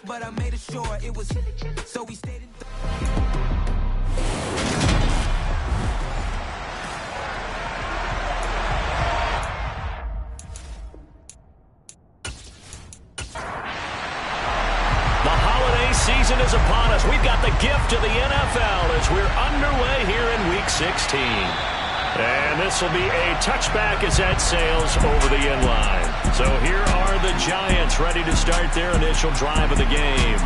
but I made sure it was so we stayed in. Season is upon us. We've got the gift of the NFL as we're underway here in Week 16. And this will be a touchback as that sails over the end line. So here are the Giants ready to start their initial drive of the game.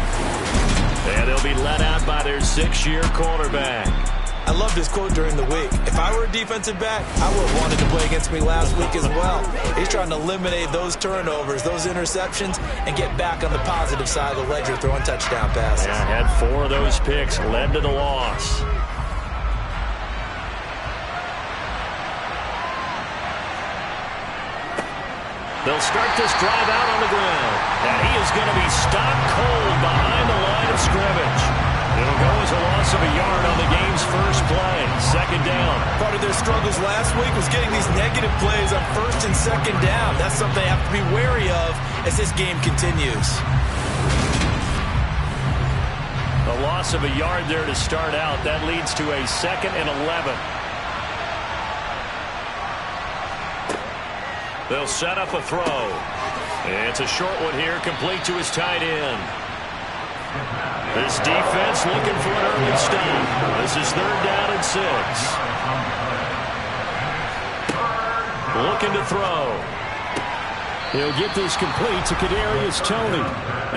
And they'll be led out by their 6-year quarterback. I loved his quote during the week. If I were a defensive back, I would have wanted to play against me last week as well. He's trying to eliminate those turnovers, those interceptions, and get back on the positive side of the ledger throwing touchdown passes. Yeah, had 4 of those picks, led to the loss. They'll start this drive out on the ground. And he is going to be stopped cold behind the line of scrimmage. It'll go as a loss of a yard on the game's first play. Second down. Part of their struggles last week was getting these negative plays on first and second down. That's something they have to be wary of as this game continues. A loss of a yard there to start out. That leads to a 2nd and 11. They'll set up a throw. It's a short one here, complete to his tight end. This defense looking for an early stop. This is 3rd down and 6. Looking to throw. He'll get this complete to Kadarius Toney.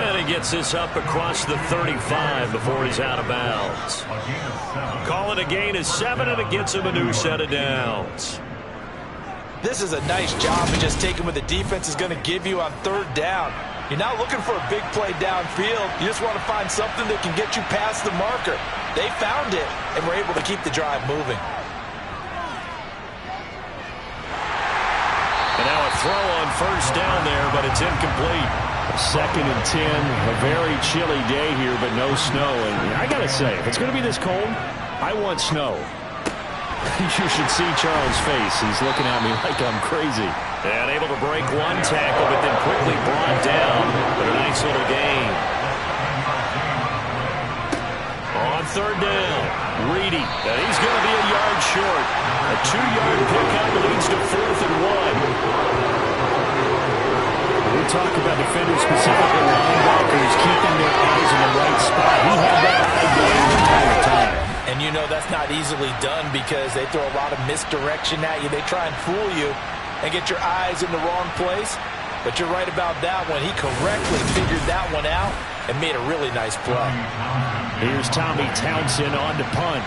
And he gets this up across the 35 before he's out of bounds. Call it a gain of 7, and it gets him a new set of downs. This is a nice job of just taking what the defense is going to give you on 3rd down. You're not looking for a big play downfield. You just want to find something that can get you past the marker. They found it and were able to keep the drive moving. And now a throw on 1st down there, but it's incomplete. 2nd and 10, a very chilly day here, but no snow. And I got to say, if it's going to be this cold, I want snow. You should see Charles' face. He's looking at me like I'm crazy. And able to break one tackle, but then quickly brought down. But a nice little gain. On 3rd down, Reedy. And he's going to be a yard short. A 2-yard pickup leads to 4th and 1. We talk about defenders, specifically linebackers, keeping their eyes in the right spot. He had that eye game the entire time. And you know that's not easily done because they throw a lot of misdirection at you. They try and fool you and get your eyes in the wrong place. But you're right about that one. He correctly figured that one out and made a really nice play. Here's Tommy Townsend on to punt.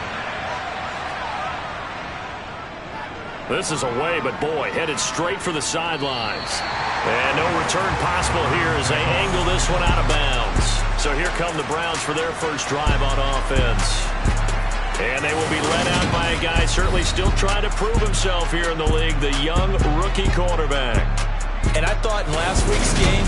This is away, but boy, headed straight for the sidelines. And no return possible here as they angle this one out of bounds. So here come the Browns for their first drive on offense. And they will be led out by a guy certainly still trying to prove himself here in the league, the young rookie quarterback. And I thought in last week's game,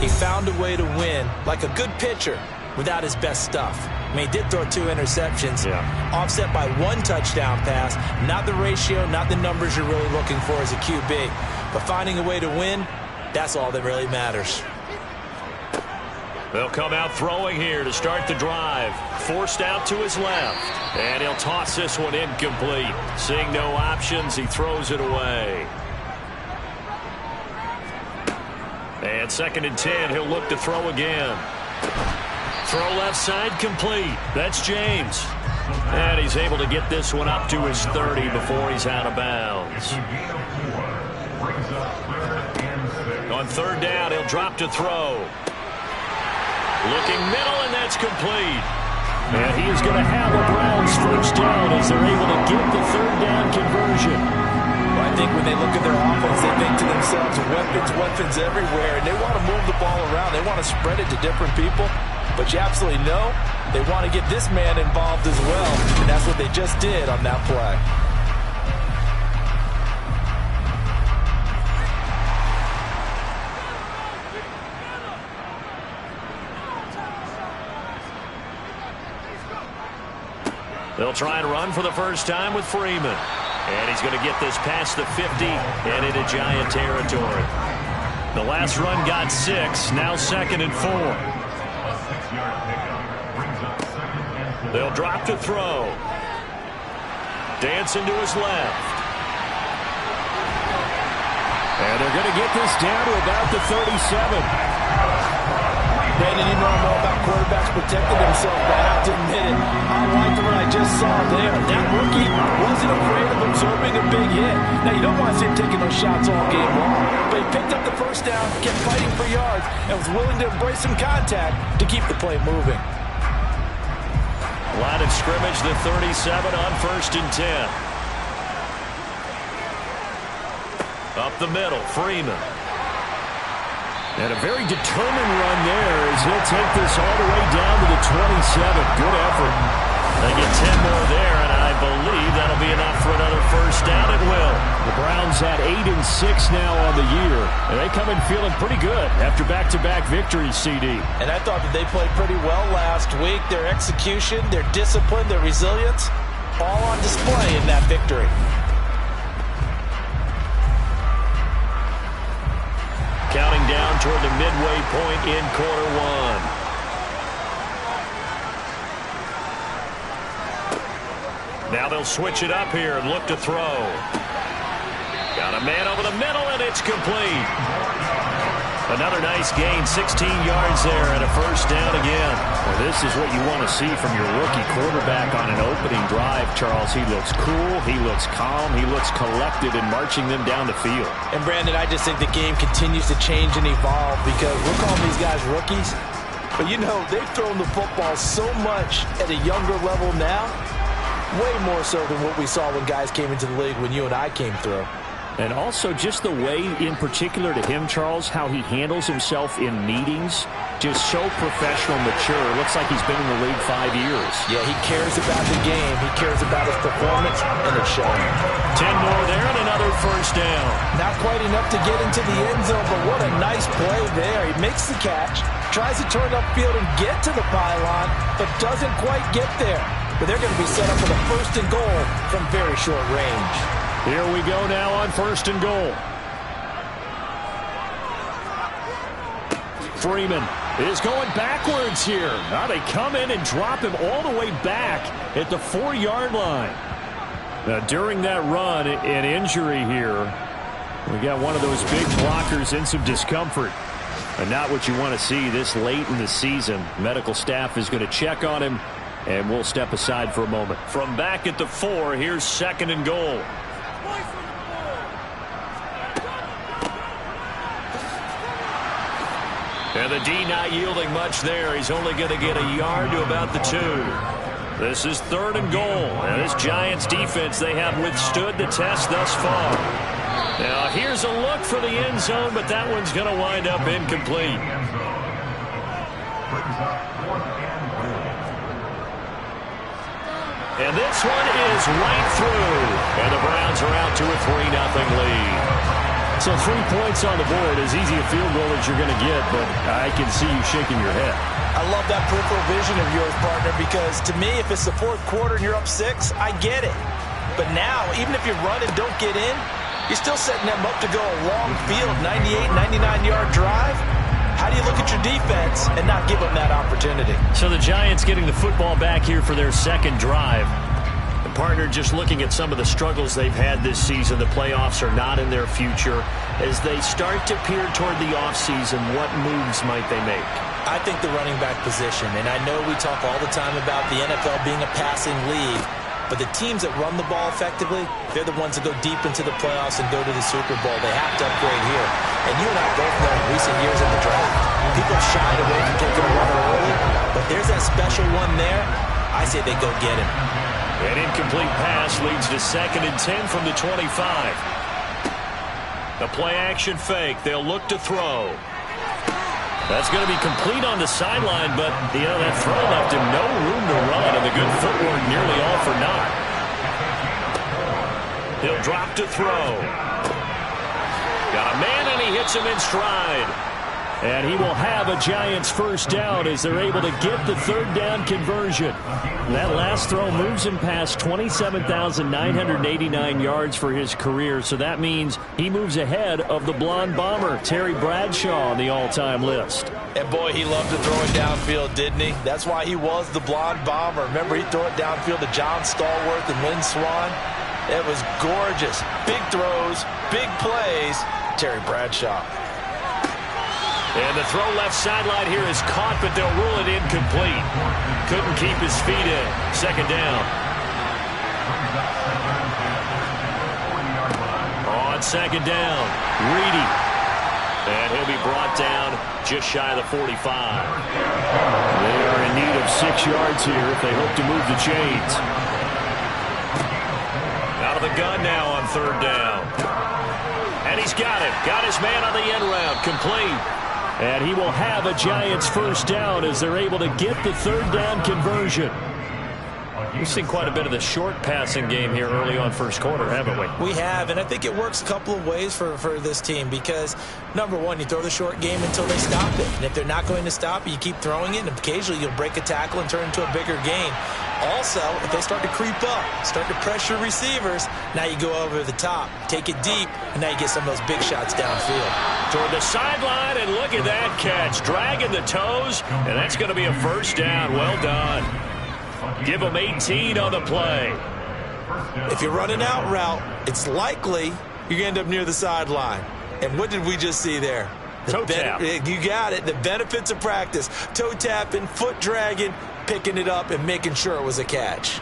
he found a way to win like a good pitcher without his best stuff. I mean, he did throw 2 interceptions, offset by 1 touchdown pass. Not the ratio, not the numbers you're really looking for as a QB. But finding a way to win, that's all that really matters. They'll come out throwing here to start the drive. Forced out to his left. And he'll toss this one incomplete. Seeing no options, he throws it away. And 2nd and 10, he'll look to throw again. Throw left side complete. That's James. And he's able to get this one up to his 30 before he's out of bounds. On 3rd down, he'll drop to throw. Looking middle, and that's complete. And he is going to have a Browns first down as they're able to get the 3rd down conversion. Well, I think when they look at their offense, they think to themselves, weapons everywhere, and they want to move the ball around. They want to spread it to different people. But you absolutely know they want to get this man involved as well, and that's what they just did on that play. They'll try and run for the first time with Freeman. And he's going to get this past the 50 and into Giant territory. The last run got 6, now 2nd and 4. They'll drop to throw. Dancing to his left. And they're going to get this down to about the 37. Brandon, you know more about quarterbacks protecting themselves, but I have to admit it. I liked what I just saw there. That rookie wasn't afraid of absorbing a big hit. Now, you don't want to see him taking those shots all game long, but he picked up the first down, kept fighting for yards, and was willing to embrace some contact to keep the play moving. Line of scrimmage, the 37 on 1st and 10. Up the middle, Freeman. And a very determined run there as he'll take this all the way down to the 27. Good effort. They get 10 more there, and I believe that'll be enough for another first down. It will. The Browns had 8 and 6 now on the year, and they come in feeling pretty good after back-to-back victories, CD. And I thought that they played pretty well last week. Their execution, their discipline, their resilience, all on display in that victory. Counting down toward the midway point in quarter one. Now they'll switch it up here and look to throw. Got a man over the middle, and it's complete. Another nice gain, 16 yards there, and a first down again. Well, this is what you want to see from your rookie quarterback on an opening drive, Charles. He looks cool, he looks calm, he looks collected in marching them down the field. And, Brandon, I just think the game continues to change and evolve because we're calling these guys rookies. But, you know, they've thrown the football so much at a younger level now, way more so than what we saw when guys came into the league when you and I came through. And also just the way, in particular to him, Charles, how he handles himself in meetings, just so professional, mature. Looks like he's been in the league 5 years. Yeah, he cares about the game. He cares about his performance, and it's showing. 10 more there and another first down. Not quite enough to get into the end zone, but what a nice play there. He makes the catch, tries to turn upfield and get to the pylon, but doesn't quite get there. But they're going to be set up for the 1st and goal from very short range. Here we go now on 1st and goal. Freeman is going backwards here. Now they come in and drop him all the way back at the 4-yard line. Now during that run, an injury here. We got one of those big blockers in some discomfort. And not what you want to see this late in the season. Medical staff is going to check on him, and we'll step aside for a moment. From back at the 4, here's 2nd and goal. And the D not yielding much there. He's only going to get a yard to about the 2. This is 3rd and goal. And this Giants defense, they have withstood the test thus far. Now here's a look for the end zone, but that one's going to wind up incomplete. And this one is right through. And the Browns are out to a 3-0 lead. So 3 points on the board, as easy a field goal as you're going to get, but I can see you shaking your head. I love that peripheral vision of yours, partner, because to me, if it's the 4th quarter and you're up 6, I get it. But now, even if you run and don't get in, you're still setting them up to go a long field, 98, 99-yard drive. How do you look at your defense and not give them that opportunity? So the Giants getting the football back here for their 2nd drive. The partner, just looking at some of the struggles they've had this season, the playoffs are not in their future. As they start to peer toward the offseason, what moves might they make? I think the running back position, and I know we talk all the time about the NFL being a passing league, but the teams that run the ball effectively, they're the ones that go deep into the playoffs and go to the Super Bowl. They have to upgrade here. And you and I both know in recent years in the draft, people shied away from taking a runner early, but there's that special one there. I say they go get him. An incomplete pass leads to 2nd and 10 from the 25. The play-action fake. They'll look to throw. That's going to be complete on the sideline, but that throw left him no room to run, and the good footwork nearly all for naught. He'll drop to throw. Got a man, and he hits him in stride. And he will have a Giants first down as they're able to get the third down conversion. That last throw moves him past 27,989 yards for his career, so that means he moves ahead of the blonde bomber, Terry Bradshaw, on the all-time list. And boy, he loved to throw it downfield, didn't he? That's why he was the blonde bomber. Remember, he threw it downfield to John Stallworth and Lynn Swann? It was gorgeous. Big throws, big plays. Terry Bradshaw. And the throw left sideline here is caught, but they'll rule it incomplete. Couldn't keep his feet in. Second down. On second down, Reedy. And he'll be brought down just shy of the 45. They are in need of 6 yards here if they hope to move the chains. Out of the gun now on third down. And he's got it. Got his man on the end route. Complete. And he will have a Giants first down as they're able to get the third down conversion. We've seen quite a bit of the short passing game here early on first quarter, haven't we? We have, and I think it works a couple of ways for this team because, number one, you throw the short game until they stop it. And if they're not going to stop it, you keep throwing it, and occasionally you'll break a tackle and turn into a bigger gain. Also, if they start to creep up, start to pressure receivers, now you go over the top, take it deep, and now you get some of those big shots downfield. Toward the sideline, and look at that catch. Dragging the toes, and that's going to be a first down. Well done. Give them 18 on the play. If you're running out route, it's likely you're going to end up near the sideline. And what did we just see there? Toe tap. You got it. The benefits of practice. Toe tapping, foot dragging, picking it up, and making sure it was a catch.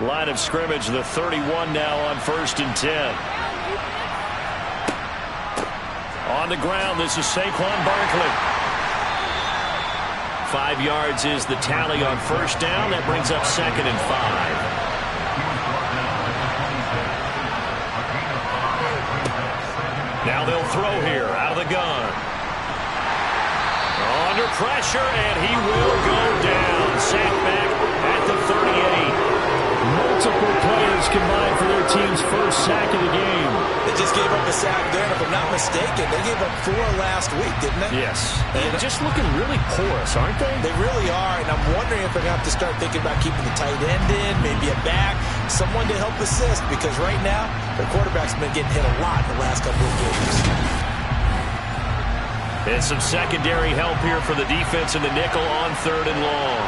Line of scrimmage, the 31 now on 1st and 10. On the ground, this is Saquon Barkley. 5 yards is the tally on first down. That brings up 2nd and 5. Now they'll throw here out of the gun. Under pressure, and he will go down. Sacked back at the 38. Multiple players combined for their team's first sack of the game. They just gave up a sack there, and if I'm not mistaken, they gave up 4 last week, didn't they? Yes. And just looking really porous, aren't they? They really are, and I'm wondering if they're going to have to start thinking about keeping the tight end in, maybe a back, someone to help assist, because right now, their quarterback's been getting hit a lot in the last couple of games. And some secondary help here for the defense in the nickel on 3rd and long.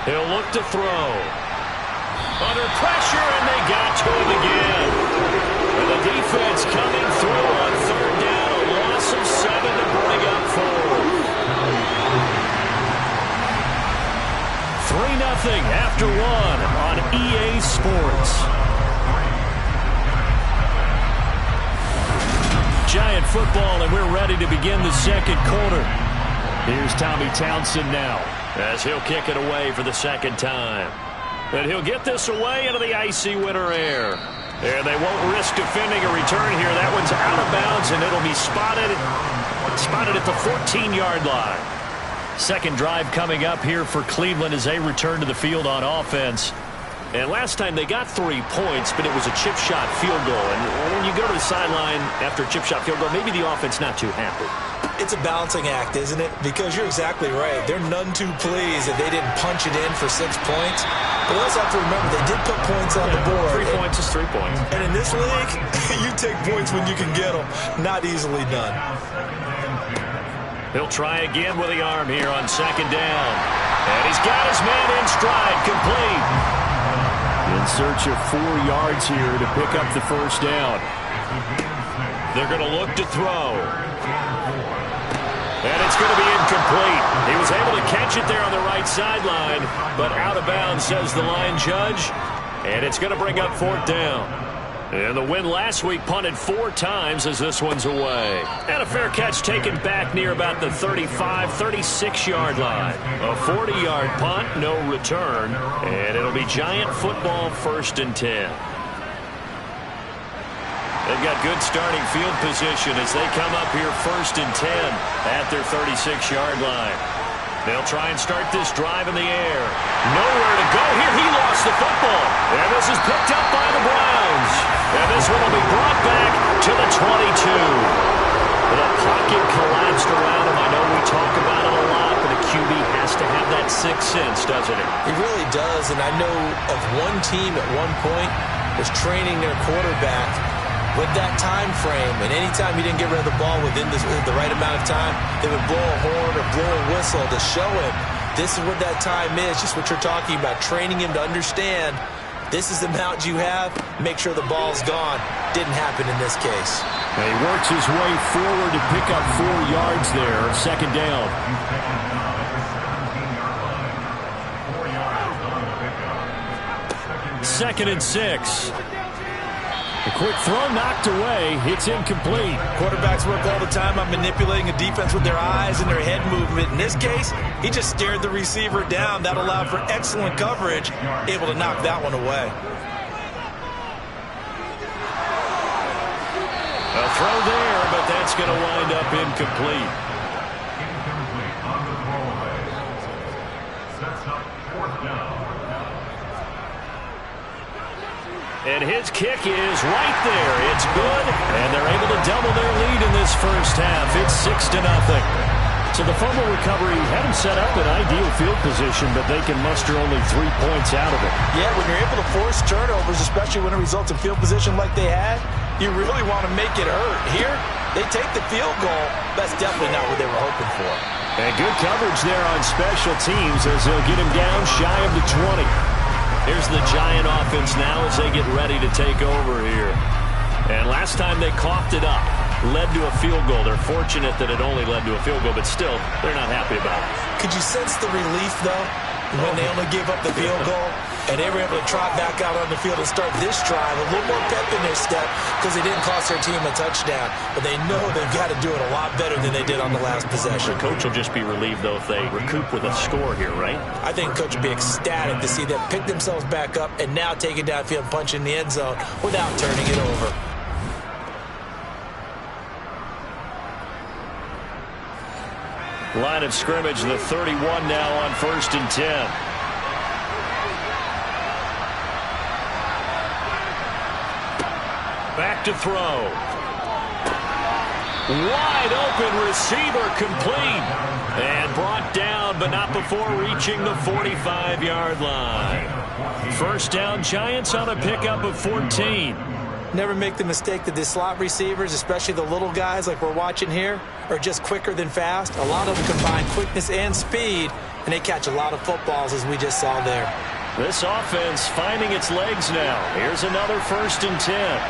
He'll look to throw. Under pressure, and they got to him again. And the defense coming through on 3rd down. A loss of 7 to bring up 4. 3-0 after 1 on EA Sports. Giant football, and we're ready to begin the second quarter. Here's Tommy Townsend now as he'll kick it away for the second time. And he'll get this away into the icy winter air. And they won't risk defending a return here. That one's out of bounds, and it'll be spotted at the 14-yard line. Second drive coming up here for Cleveland as they return to the field on offense. And last time they got 3 points, but it was a chip shot field goal. And when you go to the sideline after a chip shot field goal, maybe the offense not too happy. It's a balancing act, isn't it? Because you're exactly right. They're none too pleased that they didn't punch it in for 6 points. But we also have to remember they did put points on the board. 3 points is 3 points. And in this league, you take points when you can get them. Not easily done. He'll try again with the arm here on second down. And he's got his man in stride, complete. In search of 4 yards here to pick up the first down. They're going to look to throw. And it's going to be incomplete. He was able to catch it there on the right sideline, but out of bounds, says the line judge. And it's going to bring up 4th down. And the win last week punted 4 times as this one's away. And a fair catch taken back near about the 35, 36-yard line. A 40-yard punt, no return. And it'll be Giant football 1st and 10. They've got good starting field position as they come up here 1st and 10 at their 36-yard line. They'll try and start this drive in the air. Nowhere to go here. He lost the football. And this is picked up by the Browns. And this one will be brought back to the 22. The pocket collapsed around him. I know we talk about it a lot, but a QB has to have that sixth sense, doesn't it? He really does, and I know of one team at one point was training their quarterback with that time frame, and anytime he didn't get rid of the ball within the right amount of time, they would blow a horn or blow a whistle to show him this is what that time is, just what you're talking about, training him to understand this is the amount you have, make sure the ball's gone. Didn't happen in this case. And he works his way forward to pick up 4 yards there, second down. Second and 6. A quick throw knocked away. It's incomplete. Quarterbacks work all the time on manipulating a defense with their eyes and their head movement. In this case, he just stared the receiver down. That allowed for excellent coverage, able to knock that one away. A throw there, but that's going to wind up incomplete. And his kick is right there. It's good, and they're able to double their lead in this first half. It's 6-0. So the fumble recovery had them set up in ideal field position, but they can muster only 3 points out of it. Yeah, when you're able to force turnovers, especially when it results in field position like they had, you really want to make it hurt. Here, they take the field goal. That's definitely not what they were hoping for. And good coverage there on special teams as they'll get him down shy of the 20. Here's the Giant offense now as they get ready to take over here. And last time they coughed it up, led to a field goal. They're fortunate that it only led to a field goal, but still, they're not happy about it. Could you sense the relief, though, when they only gave up the field goal and they were able to trot back out on the field and start this drive? A little more pep in their step because they didn't cost their team a touchdown, but they know they've got to do it a lot better than they did on the last possession. The coach will just be relieved, though, if they recoup with a score here, right? I think coach will be ecstatic to see them pick themselves back up and now take it downfield and punch in the end zone without turning it over. Line of scrimmage, the 31 now on 1st and 10. Back to throw. Wide open receiver complete. And brought down, but not before reaching the 45-yard line. First down, Giants on a pickup of 14. Never make the mistake that the slot receivers, especially the little guys like we're watching here, are just quicker than fast. A lot of them combine quickness and speed, and they catch a lot of footballs, as we just saw there. This offense finding its legs now. Here's another 1st and 10.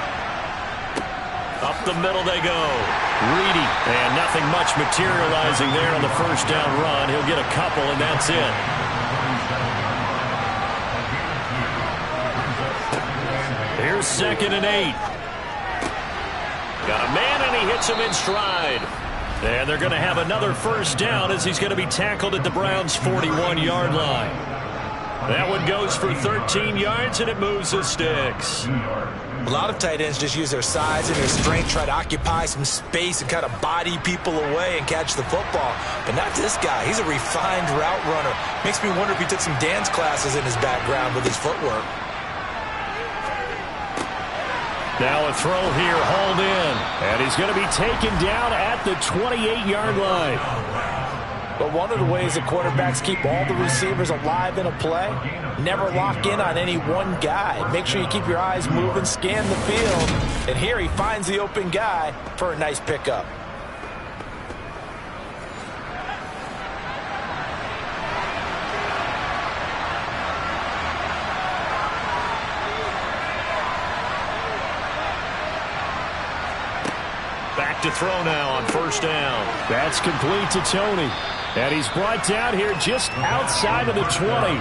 Up the middle they go. Reedy, and nothing much materializing there on the first down run. He'll get a couple, and that's it. Here's 2nd and 8. Got a man, and he hits him in stride. And they're going to have another first down as he's going to be tackled at the Browns' 41-yard line. That one goes for 13 yards, and it moves the sticks. A lot of tight ends just use their size and their strength, try to occupy some space and kind of body people away and catch the football. But not this guy. He's a refined route runner. Makes me wonder if he took some dance classes in his background with his footwork. Now a throw here, hauled in. And he's going to be taken down at the 28-yard line. But one of the ways that quarterbacks keep all the receivers alive in a play, never lock in on any one guy. Make sure you keep your eyes moving, scan the field. And here he finds the open guy for a nice pickup. Back to throw now on first down. That's complete to Tony. And he's brought down here just outside of the 20.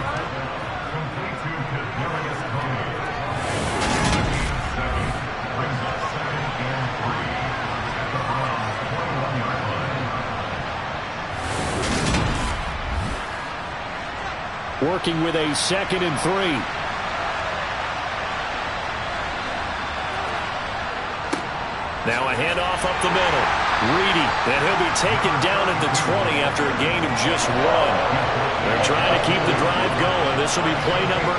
Working with a 2nd and 3. Now a handoff up the middle. Reedy, and he'll be taken down at the 20 after a gain of just 1. They're trying to keep the drive going. This will be play number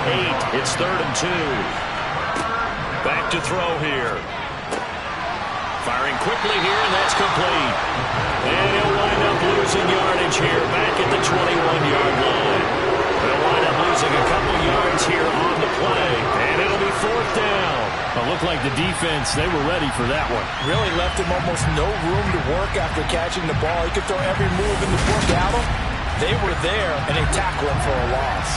8. It's 3rd and 2. Back to throw here. Firing quickly here, and that's complete. And he'll wind up losing yardage here back at the 21-yard line. They'll wind up losing a couple yards here on the play, and it'll be 4th down. It looked like the defense, they were ready for that one. Really left him almost no room to work after catching the ball. He could throw every move in the book at him. They were there, and they tackled him for a loss.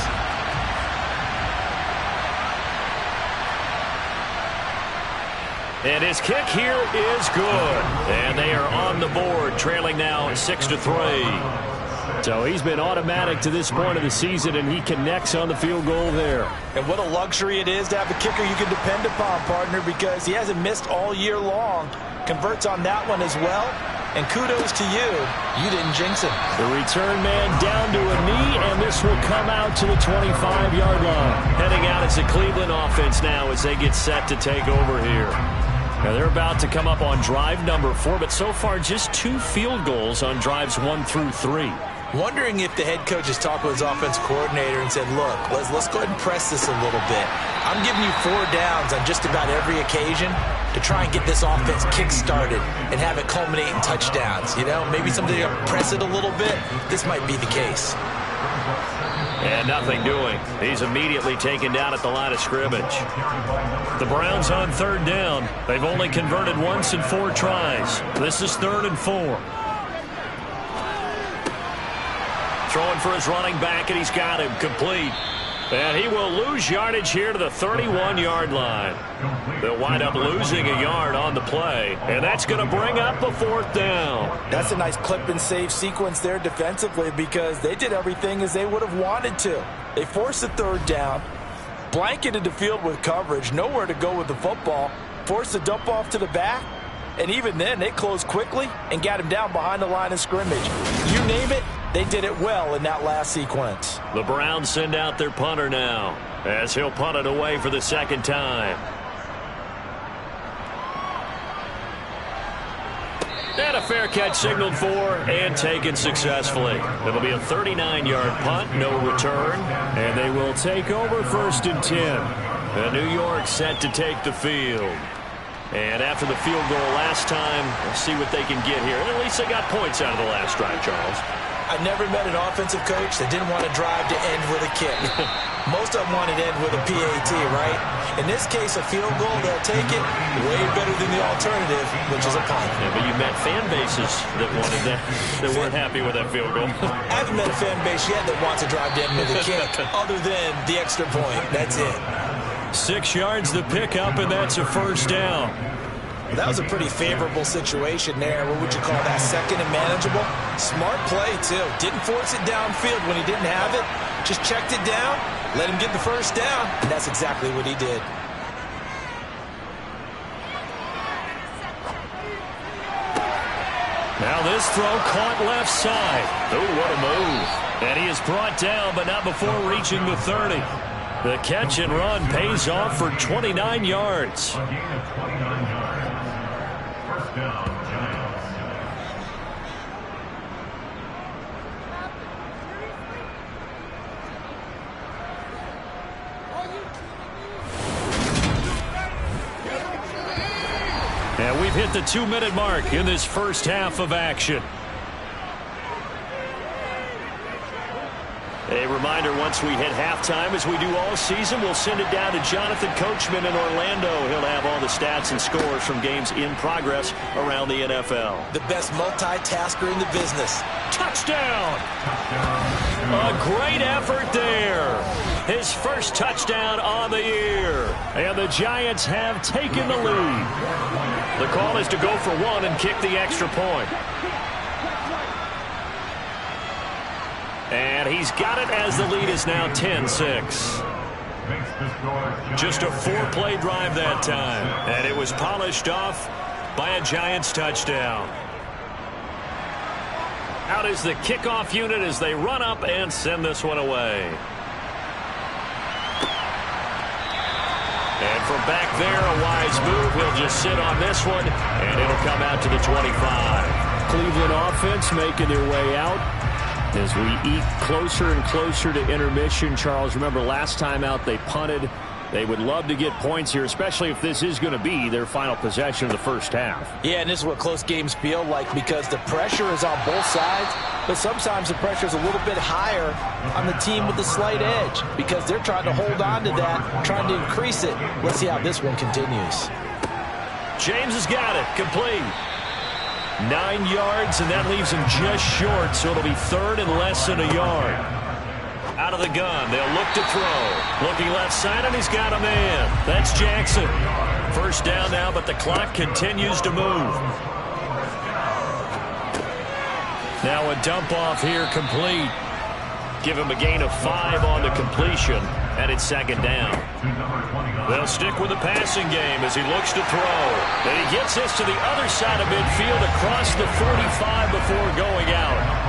And his kick here is good. And they are on the board, trailing now 6-3. So he's been automatic to this point of the season, and he connects on the field goal there. And what a luxury it is to have a kicker you can depend upon, partner, because he hasn't missed all year long. Converts on that one as well. And kudos to you. You didn't jinx him. The return man down to a knee, and this will come out to the 25-yard line. Heading out, it's a Cleveland offense now as they get set to take over here. Now they're about to come up on drive number 4, but so far just 2 field goals on drives 1 through 3. Wondering if the head coach has talked with his offense coordinator and said, look, let's go ahead and press this a little bit. I'm giving you 4 downs on just about every occasion to try and get this offense kick-started and have it culminate in touchdowns. You know, maybe something to press it a little bit. This might be the case. And nothing doing. He's immediately taken down at the line of scrimmage. The Browns on 3rd down. They've only converted once in 4 tries. This is 3rd and 4. Throwing for his running back, and he's got him complete. And he will lose yardage here to the 31-yard line. They'll wind up losing a yard on the play, and that's going to bring up a 4th down. That's a nice clip and save sequence there defensively because they did everything as they would have wanted to. They forced the 3rd down, blanketed the field with coverage, nowhere to go with the football, forced the dump off to the back, and even then they closed quickly and got him down behind the line of scrimmage. You name it, they did it well in that last sequence. The Browns send out their punter now as he'll punt it away for the 2nd time. And a fair catch signaled for and taken successfully. It'll be a 39-yard punt, no return, and they will take over 1st and 10. And New York set to take the field. And after the field goal last time, we'll see what they can get here. And at least they got points out of the last drive, Charles. I've never met an offensive coach that didn't want to drive to end with a kick. Most of them want to end with a PAT, right? In this case, a field goal, they'll take it way better than the alternative, which is a punt. Yeah, but you met fan bases that wanted that, that weren't happy with that field goal. I haven't met a fan base yet that wants to drive to end with a kick, other than the extra point. That's it. 6 yards the pickup, and that's a 1st down. That was a pretty favorable situation there. What would you call that? 2nd and manageable? Smart play, too. Didn't force it downfield when he didn't have it. Just checked it down, let him get the 1st down, and that's exactly what he did. Now this throw caught left side. Oh, what a move. And he is brought down, but not before reaching the 30. The catch and run pays off for 29 yards. And we've hit the 2-minute mark in this first half of action. A reminder, once we hit halftime, as we do all season, we'll send it down to Jonathan Coachman in Orlando. He'll have all the stats and scores from games in progress around the NFL. The best multitasker in the business. Touchdown! A great effort there. His first touchdown on the year. And the Giants have taken the lead. The call is to go for 1 and kick the extra point. And he's got it as the lead is now 10-6. Just a 4-play drive that time. And it was polished off by a Giants touchdown. Out is the kickoff unit as they run up and send this one away. And from back there, a wise move. He'll just sit on this one, and it'll come out to the 25. Cleveland offense making their way out as we eat closer and closer to intermission. Charles, remember last time out they punted. They would love to get points here, especially if this is going to be their final possession of the first half. Yeah, and this is what close games feel like because the pressure is on both sides, but sometimes the pressure is a little bit higher on the team with the slight edge because they're trying to hold on to that, trying to increase it. Let's see how this one continues. James has got it. Complete. 9 yards, and that leaves him just short, so it'll be third and less than a yard. Out of the gun, they'll look to throw. Looking left side, and he's got a man. That's Jackson. First down now, but the clock continues to move. Now a dump off here, complete. Give him a gain of 5 on the completion, and it's second down. They'll stick with the passing game as he looks to throw. And he gets this to the other side of midfield across the 45 before going out.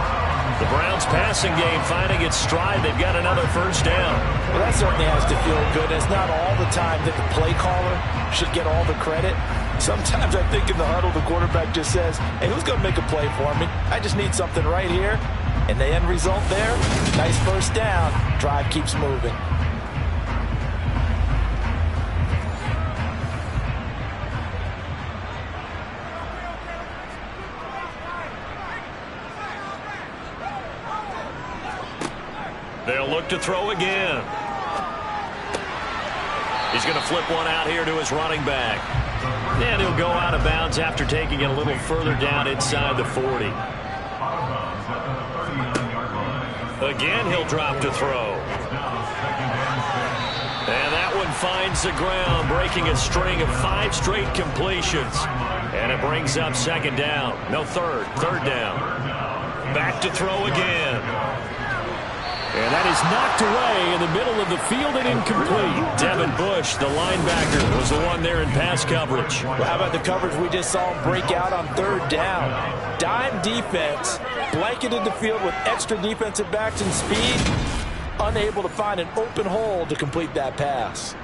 The Browns passing game finding its stride. They've got another first down. Well, that certainly has to feel good. It's not all the time that the play caller should get all the credit. Sometimes I think in the huddle the quarterback just says, hey, who's going to make a play for me? I just need something right here. And the end result there, nice first down. Drive keeps moving. They'll look to throw again. He's going to flip one out here to his running back. And he'll go out of bounds after taking it a little further down inside the 40. Again, he'll drop to throw. And that one finds the ground, breaking a string of 5 straight completions. And it brings up second down. No, third down. Back to throw again. And that is knocked away in the middle of the field and incomplete. Devin Bush, the linebacker, was the one there in pass coverage. Well, how about the coverage we just saw him break out on third down? Dime defense, blanketed the field with extra defensive backs and speed, unable to find an open hole to complete that pass.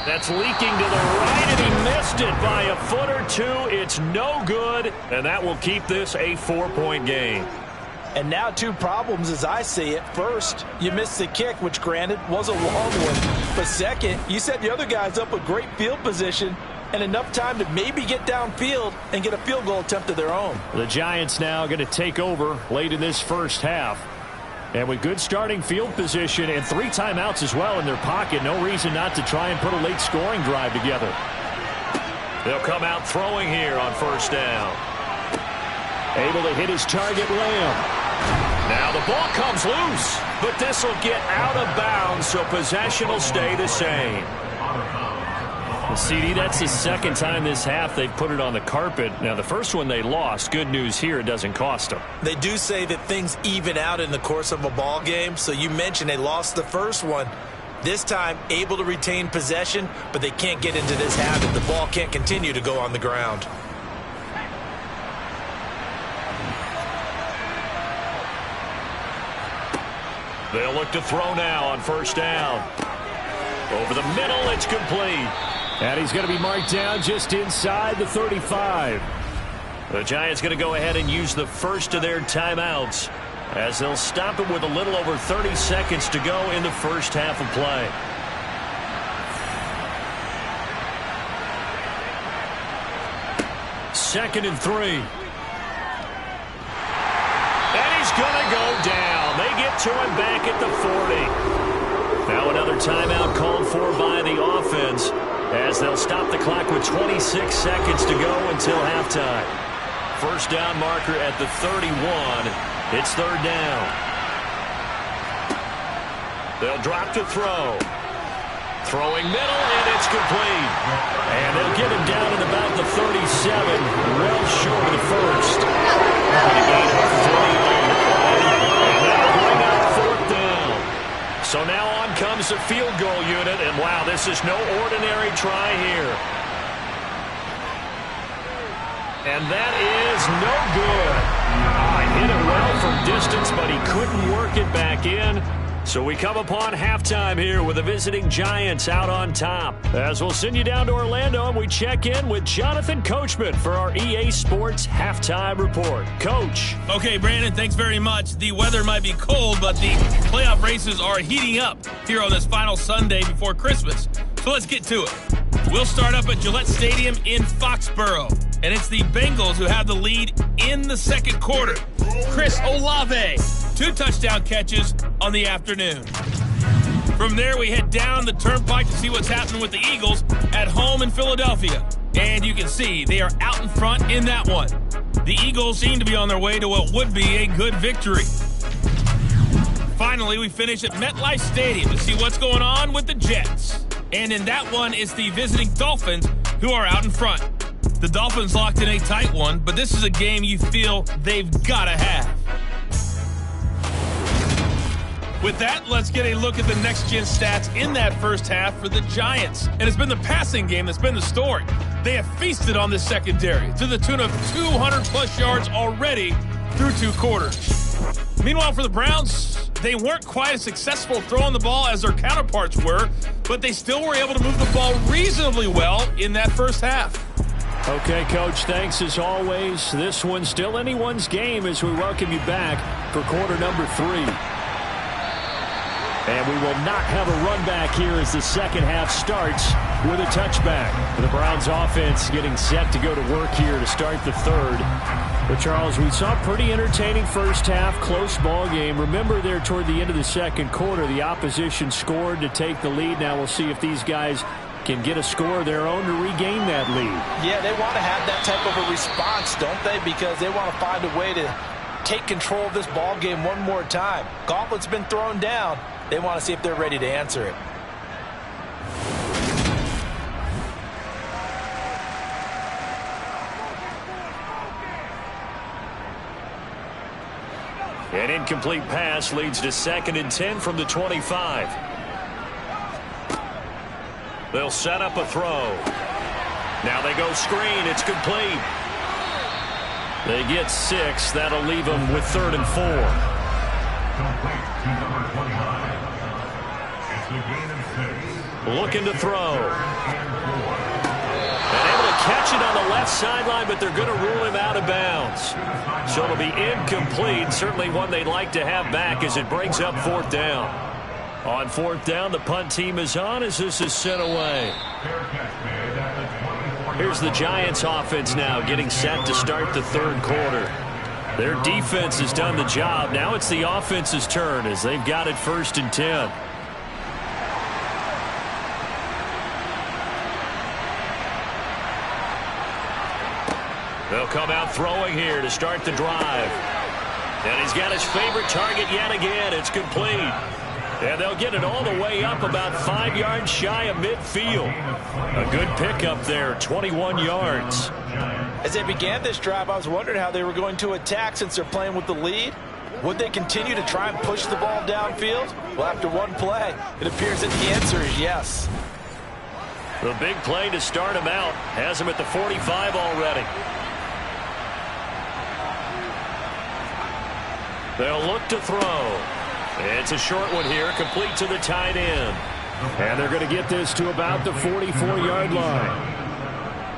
That's leaking to the right, and he missed it by a foot or two. It's no good, and that will keep this a 4-point game. And now 2 problems as I see it. First, you missed the kick, which granted was a long one. But second, you set the other guys up with great field position and enough time to maybe get downfield and get a field goal attempt of their own. The Giants now going to take over late in this first half. And with good starting field position and 3 timeouts as well in their pocket, no reason not to try and put a late scoring drive together. They'll come out throwing here on first down. Able to hit his target, Lamb. Now the ball comes loose, but this will get out of bounds, so possession will stay the same. CD, that's the second time this half they've put it on the carpet. Now, the first one they lost. Good news here, it doesn't cost them. They do say that things even out in the course of a ball game. So you mentioned they lost the first one. This time, able to retain possession, but they can't get into this habit. The ball can't continue to go on the ground. They'll look to throw now on first down. Over the middle, it's complete. And he's going to be marked down just inside the 35. The Giants going to go ahead and use the first of their timeouts as they'll stop it with a little over 30 seconds to go in the first half of play. Second and 3. And he's going to go down. They get to him back at the 40. Now another timeout called for by the offense as they'll stop the clock with 26 seconds to go until halftime. First down marker at the 31. It's third down. They'll drop to throw. Throwing middle, and it's complete. And they'll get him down at about the 37, well short of the first. And a gain of 3 on the play. And that'll bring up fourth down. So now on comes the field goal unit, and wow, this is no ordinary try here. And that is no good. Hit it well from distance, but he couldn't work it back in. So we come upon halftime here with the visiting Giants out on top. As we'll send you down to Orlando, and we check in with Jonathan Coachman for our EA Sports Halftime Report. Coach. Okay, Brandon, thanks very much. The weather might be cold, but the playoff races are heating up here on this final Sunday before Christmas. So let's get to it. We'll start up at Gillette Stadium in Foxborough, and it's the Bengals who have the lead in the second quarter. Chris Olave, 2 touchdown catches on the afternoon. From there, we head down the turnpike to see what's happening with the Eagles at home in Philadelphia. And you can see they are out in front in that one. The Eagles seem to be on their way to what would be a good victory. Finally, we finish at MetLife Stadium to see what's going on with the Jets. And in that one, it's the visiting Dolphins who are out in front. The Dolphins locked in a tight one, but this is a game you feel they've got to have. With that, let's get a look at the next-gen stats in that first half for the Giants. And it's been the passing game that's been the story. They have feasted on this secondary to the tune of 200-plus yards already through 2 quarters. Meanwhile, for the Browns, they weren't quite as successful throwing the ball as their counterparts were, but they still were able to move the ball reasonably well in that first half. Okay, Coach, thanks as always. This one's still anyone's game as we welcome you back for quarter number 3. And we will not have a run back here as the second half starts with a touchback. The Browns offense getting set to go to work here to start the third. But, Charles, we saw a pretty entertaining first half, close ball game. Remember there toward the end of the second quarter, the opposition scored to take the lead. Now we'll see if these guys can get a score of their own to regain that lead. Yeah, they want to have that type of a response, don't they? Because they want to find a way to take control of this ball game one more time. Gauntlet's been thrown down. They want to see if they're ready to answer it. An incomplete pass leads to 2nd and 10 from the 25. They'll set up a throw. Now they go screen. It's complete. They get 6. That'll leave them with 3rd and 4. Looking to throw. And able to catch it on the left sideline, but they're going to rule him out of bounds. So it'll be incomplete. Certainly one they'd like to have back as it brings up 4th down. On 4th down, the punt team is on as this is sent away. Here's the Giants offense now getting set to start the third quarter. Their defense has done the job. Now it's the offense's turn as they've got it 1st and 10. They'll come out throwing here to start the drive. And he's got his favorite target yet again. It's complete. And they'll get it all the way up about 5 yards shy of midfield. A good pickup there, 21 yards. As they began this drive, I was wondering how they were going to attack since they're playing with the lead. Would they continue to try and push the ball downfield? Well, after one play, it appears that the answer is yes. The big play to start him out has him at the 45 already. They'll look to throw. It's a short one here, complete to the tight end. And they're going to get this to about the 44-yard line.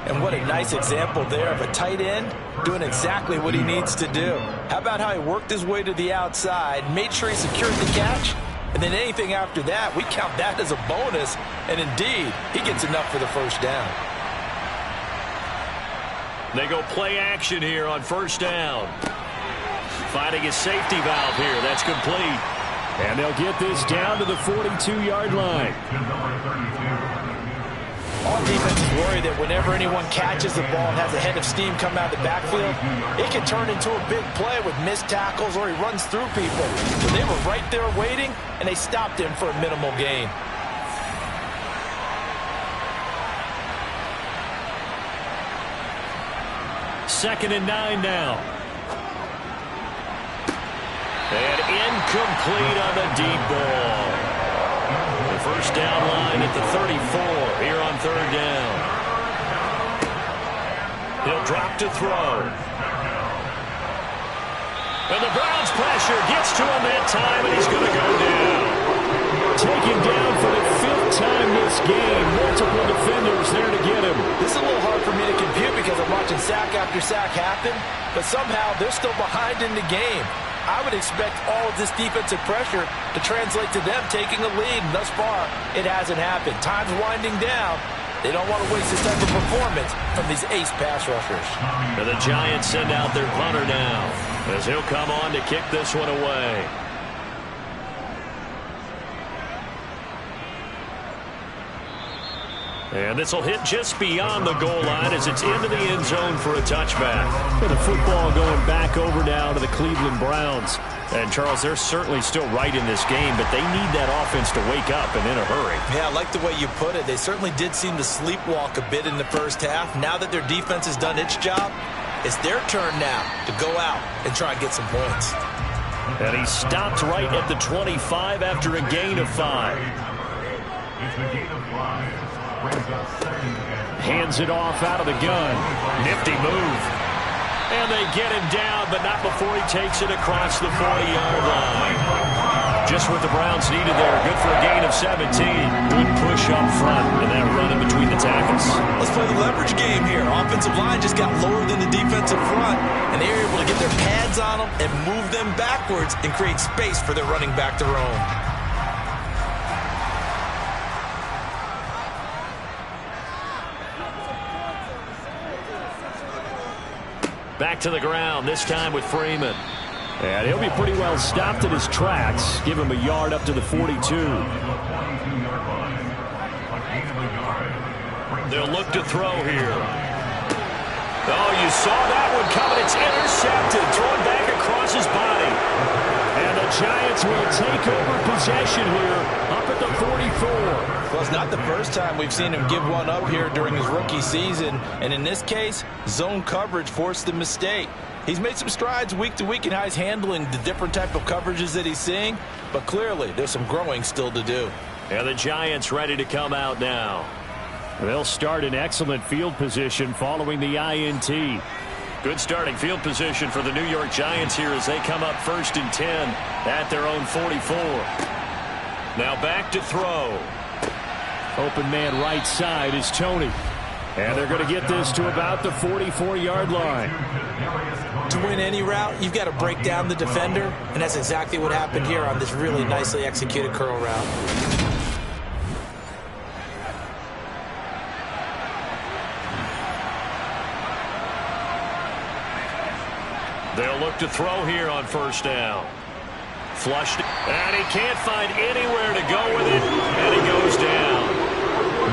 And what a nice example there of a tight end doing exactly what he needs to do. How about how he worked his way to the outside, made sure he secured the catch, and then anything after that, we count that as a bonus. And indeed, he gets enough for the 1st down. They go play action here on 1st down. Finding a safety valve here. That's complete. And they'll get this down to the 42-yard line. All defenses worry that whenever anyone catches the ball and has a head of steam come out of the backfield, it can turn into a big play with missed tackles or he runs through people. So they were right there waiting, and they stopped him for a minimal gain. Second and 9 now. And incomplete on the deep ball. The 1st down line at the 34 here on 3rd down. He'll drop to throw. And the Browns pressure gets to him that time, and he's going to go down. Taken down for the 5th time this game. Multiple defenders there to get him. This is a little hard for me to compute because I'm watching sack after sack happen, but somehow they're still behind in the game. I would expect all of this defensive pressure to translate to them taking a lead, and thus far, it hasn't happened. Time's winding down. They don't want to waste this type of performance from these ace pass rushers. And the Giants send out their punter now, as he'll come on to kick this one away. And this will hit just beyond the goal line as it's into the end zone for a touchback. And the football going back over now to the Cleveland Browns. And, Charles, they're certainly still right in this game, but they need that offense to wake up and in a hurry. Yeah, I like the way you put it. They certainly did seem to sleepwalk a bit in the first half. Now that their defense has done its job, it's their turn now to go out and try and get some points. And he stopped right at the 25 after a gain of 5. Hands it off out of the gun. Nifty move. And they get him down, but not before he takes it across the 40-yard line. Just what the Browns needed there. Good for a gain of 17. Good push up front and that run in between the tackles. Let's play the leverage game here. Offensive line just got lower than the defensive front, and they were able to get their pads on them and move them backwards and create space for their running back to roam. Back to the ground, this time with Freeman. And he'll be pretty well stopped at his tracks. Give him a yard up to the 42. They'll look to throw here. Oh, you saw that one coming. It's intercepted. Thrown back across his body. And the Giants will take over possession here up at the 44. Well, it's not the first time we've seen him give one up here during his rookie season. And in this case, zone coverage forced the mistake. He's made some strides week to week in how he's handling the different type of coverages that he's seeing. But clearly, there's some growing still to do. And the Giants ready to come out now. They'll start in excellent field position following the INT. Good starting field position for the New York Giants here as they come up 1st and 10 at their own 44. Now back to throw. Open man right side is Tony. And they're going to get this to about the 44-yard line. To win any route, you've got to break down the defender, and that's exactly what happened here on this really nicely executed curl route. They'll look to throw here on 1st down. Flushed, and he can't find anywhere to go with it, and he goes down.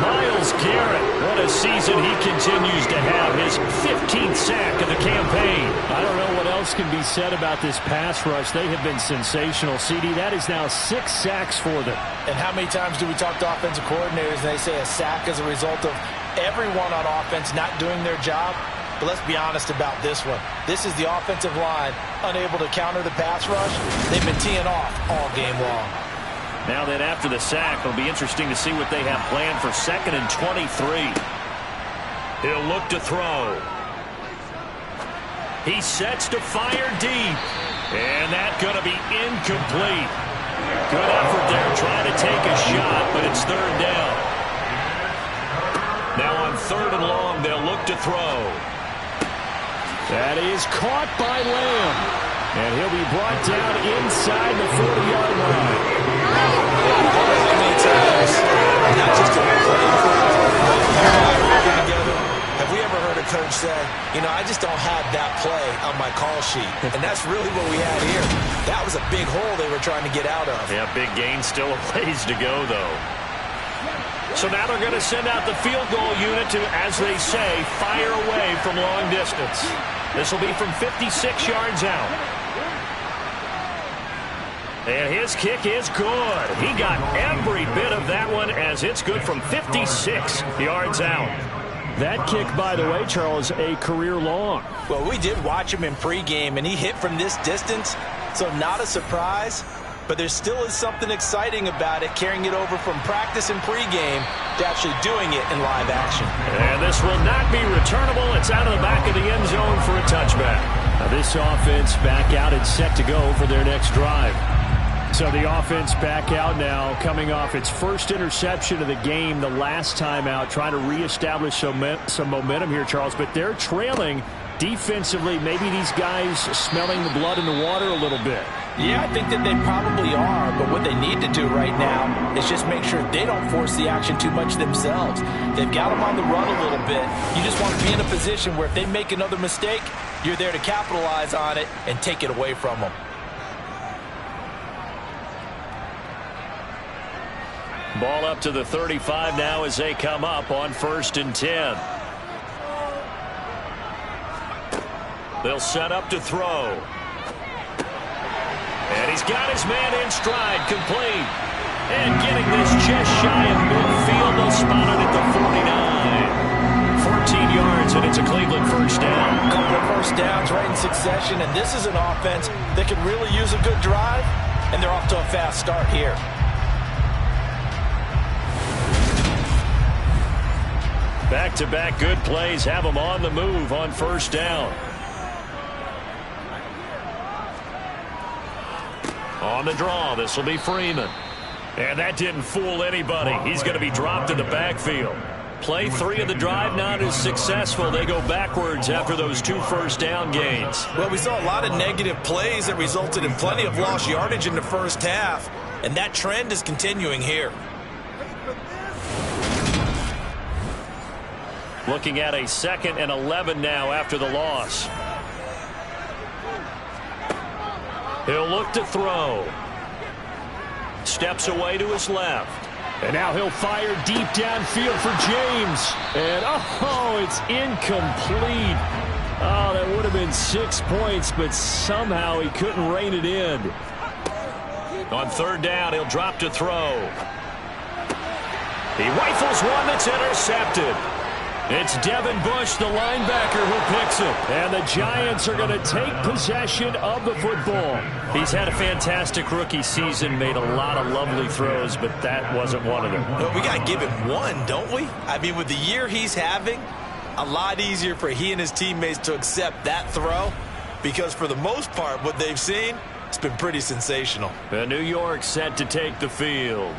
Myles Garrett, what a season he continues to have. His 15th sack of the campaign. I don't know what else can be said about this pass rush. They have been sensational, CD. That is now 6 sacks for them. And how many times do we talk to offensive coordinators and they say a sack is a result of everyone on offense not doing their job? But let's be honest about this one. This is the offensive line unable to counter the pass rush. They've been teeing off all game long. Now then, after the sack, it'll be interesting to see what they have planned for 2nd and 23. He'll look to throw. He sets to fire deep. And that's going to be incomplete. Good effort there trying to take a shot, but it's 3rd down. Now on 3rd and long, they'll look to throw. That is caught by Lamb. And he'll be brought down inside the 40-yard line. How many times, not just a play working together, have we ever heard a coach say, you know, I just don't have that play on my call sheet? And that's really what we had here. That was a big hole they were trying to get out of. Yeah, big gain, still a ways to go, though. So now they're going to send out the field goal unit to, as they say, fire away from long distance. This will be from 56 yards out. And his kick is good. He got every bit of that one as it's good from 56 yards out. That kick, by the way, Charles, a career long. Well, we did watch him in pregame, and he hit from this distance, so not a surprise. But there still is something exciting about it, carrying it over from practice and pregame to actually doing it in live action. And this will not be returnable. It's out of the back of the end zone for a touchback. Now this offense back out and set to go for their next drive. So the offense back out now, coming off its first interception of the game the last time out, trying to reestablish some momentum here, Charles. But they're trailing defensively. Maybe these guys smelling the blood in the water a little bit. Yeah, I think that they probably are, but what they need to do right now is just make sure they don't force the action too much themselves. They've got them on the run a little bit. You just want to be in a position where if they make another mistake, you're there to capitalize on it and take it away from them. Ball up to the 35 now as they come up on 1st and 10. They'll set up to throw. And he's got his man in stride, complete. And getting this just shy of midfield, they'll spot it at the 49. 14 yards, and it's a Cleveland first down. A couple of first downs right in succession, and this is an offense that could really use a good drive, and they're off to a fast start here. Back-to-back good plays have them on the move on 1st down. On the draw, this will be Freeman. And that didn't fool anybody. He's going to be dropped in the backfield. Play 3 of the drive not as successful. They go backwards after those 2 first down gains. Well, we saw a lot of negative plays that resulted in plenty of lost yardage in the first half. And that trend is continuing here. Looking at a 2nd and 11 now after the loss. He'll look to throw. Steps away to his left. And now he'll fire deep downfield for James. And, oh, it's incomplete. Oh, that would have been 6 points, but somehow he couldn't rein it in. On 3rd down, he'll drop to throw. He rifles one that's intercepted. It's Devin Bush, the linebacker, who picks it. And the Giants are going to take possession of the football. He's had a fantastic rookie season, made a lot of lovely throws, but that wasn't one of them. Well, we got to give him one, don't we? I mean, with the year he's having, a lot easier for he and his teammates to accept that throw, because for the most part, what they've seen, it's been pretty sensational. New York set to take the field.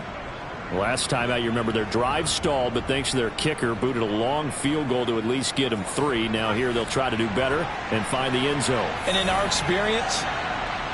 Last time out, you remember their drive stalled, but thanks to their kicker, booted a long field goal to at least get them 3. Now here they'll try to do better and find the end zone. And in our experience,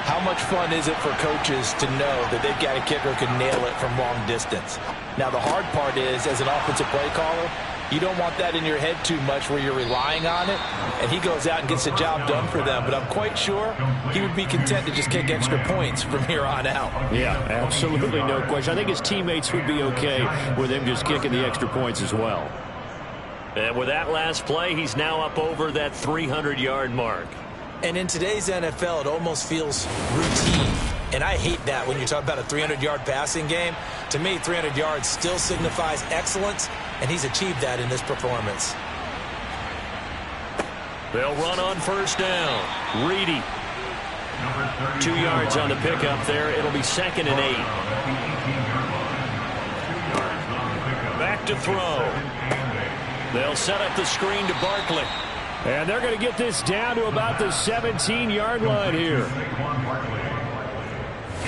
how much fun is it for coaches to know that they've got a kicker who can nail it from long distance? Now the hard part is, as an offensive play caller, you don't want that in your head too much where you're relying on it, and he goes out and gets the job done for them. But I'm quite sure he would be content to just kick extra points from here on out. Yeah, absolutely no question. I think his teammates would be okay with him just kicking the extra points as well. And with that last play, he's now up over that 300-yard mark. And in today's NFL, it almost feels routine. And I hate that when you talk about a 300-yard passing game. To me, 300 yards still signifies excellence, and he's achieved that in this performance. They'll run on 1st down. Reedy. 2 yards on the pickup there. It'll be 2nd and 8. Back to throw. They'll set up the screen to Barkley. And they're going to get this down to about the 17-yard line here.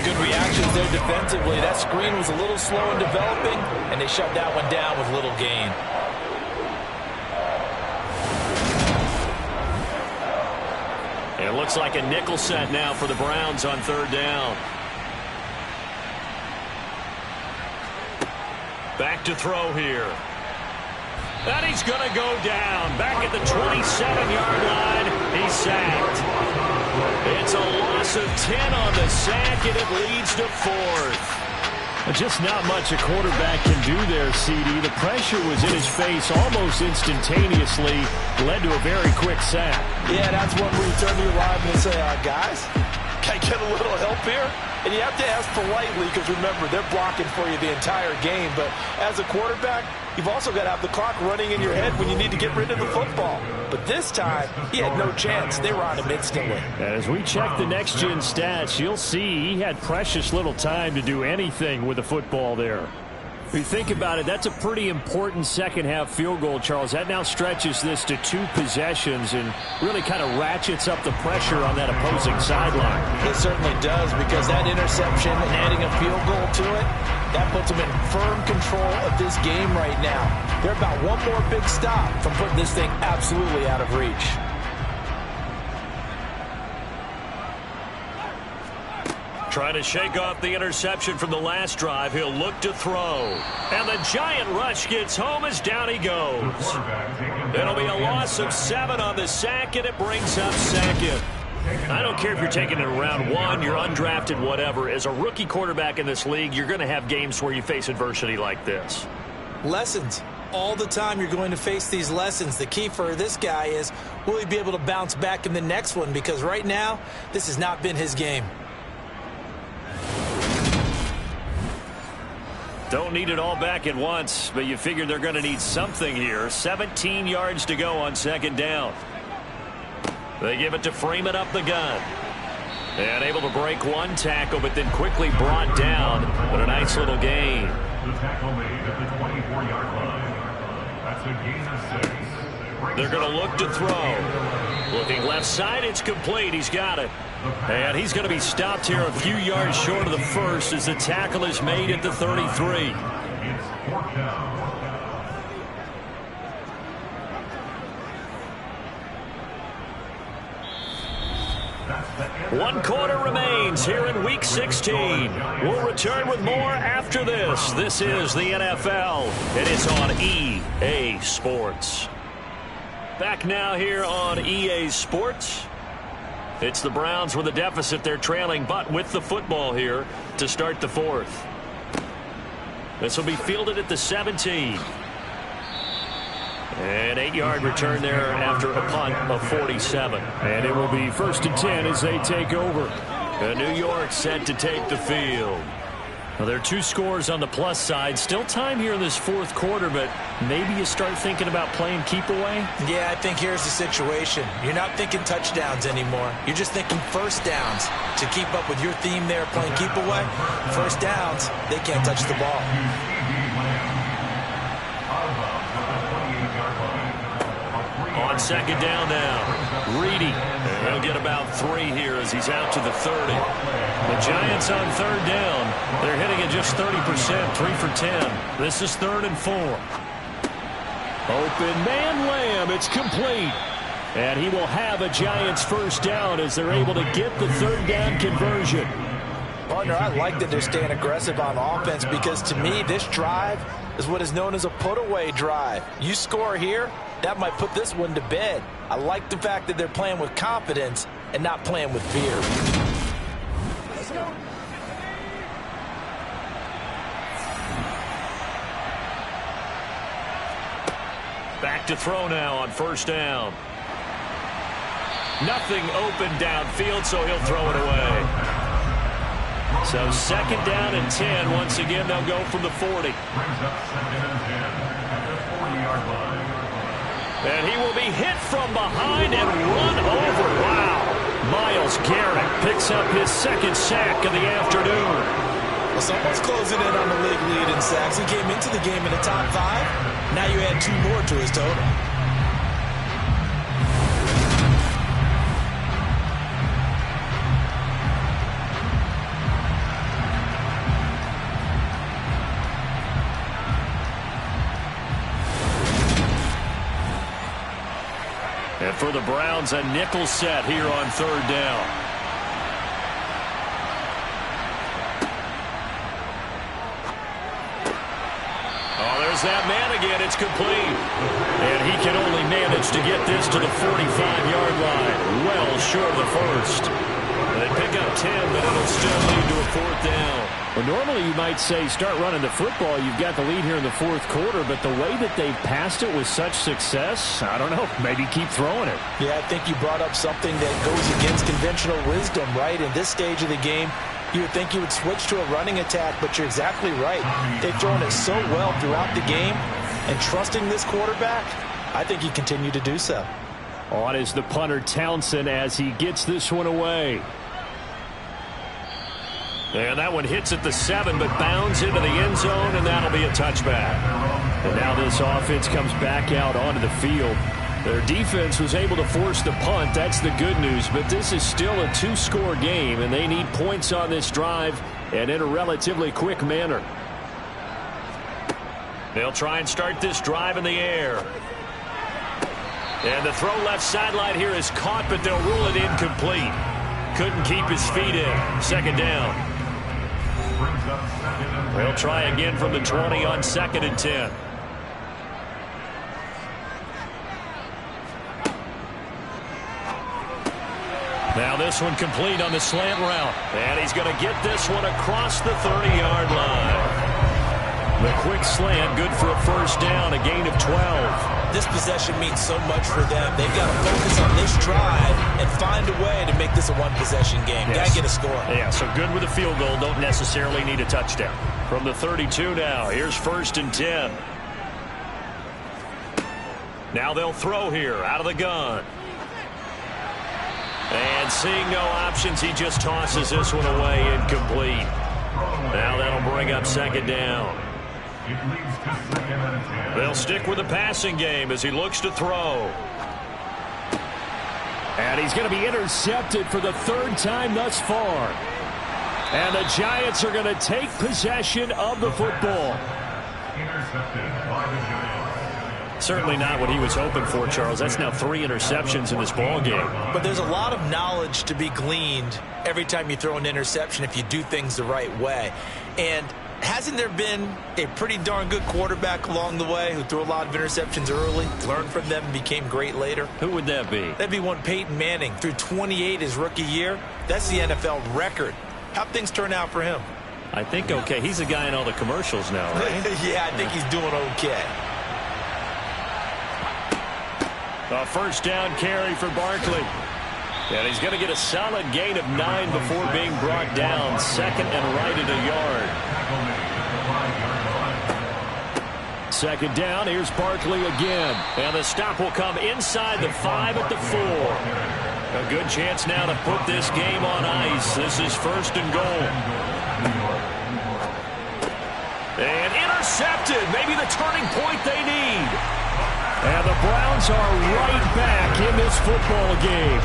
Good reactions there defensively. That screen was a little slow in developing, and they shut that one down with little gain. It looks like a nickel set now for the Browns on 3rd down. Back to throw here. And he's going to go down. Back at the 27-yard line. He's sacked. It's a loss of 10 on the sack, and it leads to 4th. Just not much a quarterback can do there, CD. The pressure was in his face almost instantaneously, led to a very quick sack. Yeah, that's one where you turn to your lineman and say, guys, can I get a little help here? And you have to ask politely because, remember, they're blocking for you the entire game. But as a quarterback, you've also got to have the clock running in your head when you need to get rid of the football. But this time, he had no chance. They were on him instantly. And as we check the next-gen stats, you'll see he had precious little time to do anything with the football there. If you think about it, that's a pretty important second-half field goal, Charles. That now stretches this to 2 possessions and really kind of ratchets up the pressure on that opposing sideline. It certainly does, because that interception and adding a field goal to it, that puts them in firm control of this game right now. They're about one more big stop from putting this thing absolutely out of reach. Trying to shake off the interception from the last drive. He'll look to throw. And the giant rush gets home as down he goes. It'll be a loss of 7 on the sack, and it brings up second. I don't care if you're taking it in round 1, you're undrafted, whatever. As a rookie quarterback in this league, you're going to have games where you face adversity like this. Lessons. All the time you're going to face these lessons. The key for this guy is, will he be able to bounce back in the next one? Because right now, this has not been his game. Don't need it all back at once, but you figure they're going to need something here. 17 yards to go on second down. They give it to Freeman up the gun. And able to break one tackle, but then quickly brought down. But a nice little gain. The tackle made at the 24-yard line. That's a gain of 6. They're going to look to throw. Looking left side, it's complete. He's got it. And he's going to be stopped here a few yards short of the first as the tackle is made at the 33. It's 4th down. One quarter remains here in Week 16. We'll return with more after this. This is the NFL, and it's on EA Sports. Back now here on EA Sports. It's the Browns with a deficit. They're trailing, but with the football here to start the 4th. This will be fielded at the 17. An 8-yard return there after a punt of 47. And it will be 1st and 10 as they take over. And New York set to take the field. Well, there are 2 scores on the plus side. Still time here in this 4th quarter, but maybe you start thinking about playing keep away? Yeah, I think here's the situation. You're not thinking touchdowns anymore. You're just thinking first downs. To keep up with your theme there, playing keep away, first downs, they can't touch the ball. On second down now, Reedy. He'll get about 3 here as he's out to the 30. The Giants on 3rd down. They're hitting at just 30%, 3 for 10. This is 3rd and 4. Open man Lamb. It's complete. And he will have a Giants first down as they're able to get the 3rd down conversion. Partner, I like that they're staying aggressive on offense because to me, this drive is what is known as a put-away drive. You score here, that might put this one to bed. I like the fact that they're playing with confidence and not playing with fear. Let's go. Back to throw now on 1st down. Nothing open downfield, so he'll throw it away. So 2nd down and 10. Once again, they'll go from the 40. Brings up 2nd and 10 at the 40-yard line. And he will be hit from behind and run over. Wow. Myles Garrett picks up his 2nd sack of the afternoon. Well, someone's closing in on the league lead in sacks. He came into the game in the top 5. Now you add 2 more to his total. And for the Browns, a nickel set here on 3rd down. Oh, there's that man again. It's complete. And he can only manage to get this to the 45-yard line. Well short of the first. They pick up 10, but it'll still lead to a 4th down. Well, normally you might say start running the football. You've got the lead here in the 4th quarter, but the way that they've passed it with such success, I don't know, maybe keep throwing it. Yeah, I think you brought up something that goes against conventional wisdom, right? In this stage of the game, you would think you would switch to a running attack, but you're exactly right. They've thrown it so well throughout the game, and trusting this quarterback, I think you continue to do so. On is the punter Townsend as he gets this one away. And that one hits at the 7, but bounds into the end zone, and that'll be a touchback. And now this offense comes back out onto the field. Their defense was able to force the punt. That's the good news, but this is still a 2-score game, and they need points on this drive and in a relatively quick manner. They'll try and start this drive in the air. And the throw left sideline here is caught, but they'll rule it incomplete. Couldn't keep his feet in. Second down. They'll try again from the 20 on 2nd and 10. Now this one complete on the slant route. And he's going to get this one across the 30-yard line. The quick slant, good for a first down, a gain of 12. This possession means so much for them. They've got to focus on this drive and find a way to make this a one-possession game. Yes. Got to get a score. Yeah, so good with a field goal. Don't necessarily need a touchdown. From the 32 now, here's 1st and 10. Now they'll throw here out of the gun. And seeing no options, he just tosses this one away incomplete. Now that'll bring up 2nd down. They'll stick with the passing game as he looks to throw. And he's going to be intercepted for the 3rd time thus far. And the Giants are going to take possession of the football. Intercepted by the Giants. Certainly not what he was hoping for, Charles. That's now 3 interceptions in this ball game. But there's a lot of knowledge to be gleaned every time you throw an interception if you do things the right way. And hasn't there been a pretty darn good quarterback along the way who threw a lot of interceptions early, learned from them, and became great later? Who would that be? That'd be one Peyton Manning. Threw 28 his rookie year. That's the NFL record. How'd things turn out for him? I think okay. He's the guy in all the commercials now, right? Yeah, I think he's doing okay. A first down carry for Barkley. And he's going to get a solid gain of 9 before being brought down. 2nd and right at a yard. 2nd down. Here's Barkley again. And the stop will come inside the 5 at the 4. A good chance now to put this game on ice. This is 1st and goal. And intercepted. Maybe the turning point they need. And the Browns are right back in this football game.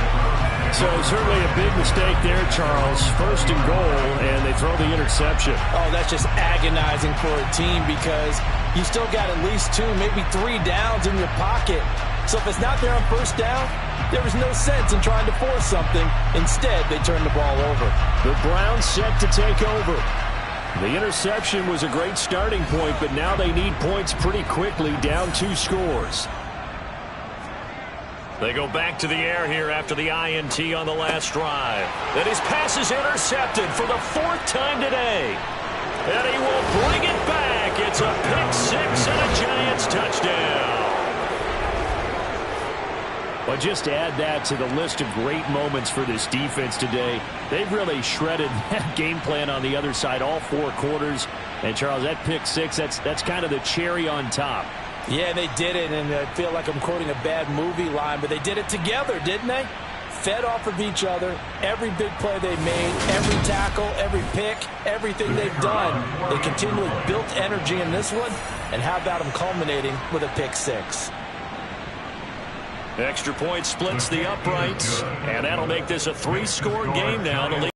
So certainly a big mistake there, Charles. 1st and goal, and they throw the interception. Oh, that's just agonizing for a team because you still got at least 2, maybe 3 downs in your pocket. So if it's not there on 1st down, there was no sense in trying to force something. Instead, they turn the ball over. The Browns set to take over. The interception was a great starting point, but now they need points pretty quickly, down 2 scores. They go back to the air here after the INT on the last drive. And his pass is intercepted for the 4th time today. And he will bring it back. It's a pick-6 and a Giants touchdown. Well, just to add that to the list of great moments for this defense today, they've really shredded that game plan on the other side all 4 quarters. And, Charles, that pick-6, that's kind of the cherry on top. Yeah, they did it, and I feel like I'm quoting a bad movie line, but they did it together, didn't they? Fed off of each other, every big play they made, every tackle, every pick, everything they've done. They continually built energy in this one, and how about them culminating with a pick-6? Extra point splits the uprights, and that'll make this a 3-score game now. The lead.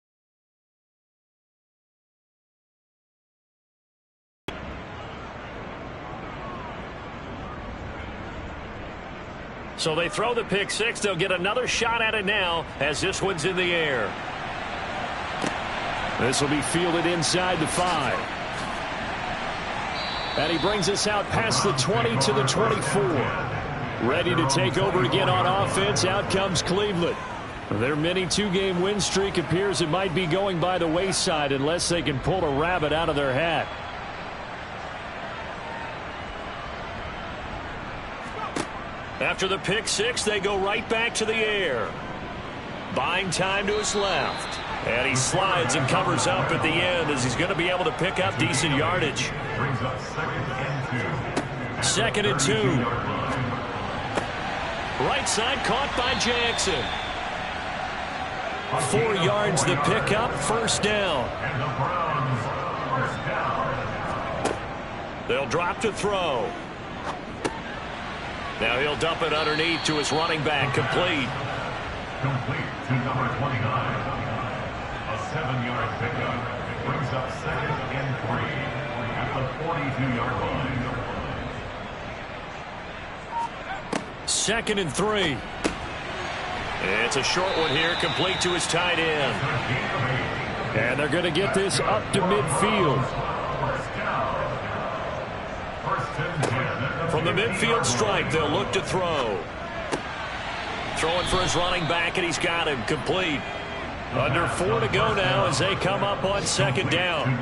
So they throw the pick-6. They'll get another shot at it now as this one's in the air. This will be fielded inside the 5. And he brings us out past the 20 to the 24. Ready to take over again on offense. Out comes Cleveland. Their mini 2-game win streak appears it might be going by the wayside unless they can pull a rabbit out of their hat. After the pick-6, they go right back to the air. Buying time to his left. And he slides and covers up at the end as he's going to be able to pick up decent yardage. Brings up 2nd and 2. 2nd and 2. Right side caught by Jackson. 4 yards the pickup, first down. And the Browns, first down. They'll drop to throw. Now he'll dump it underneath to his running back, complete. Complete to number 29. A 7-yard pickup. Brings up 2nd and 3 at the 42-yard line. 2nd and 3. It's a short one here, complete to his tight end. And they're going to get this up to midfield. From the midfield stripe, they'll look to throw. Throwing for his running back, and he's got him, complete. Under 4 to go now as they come up on 2nd down.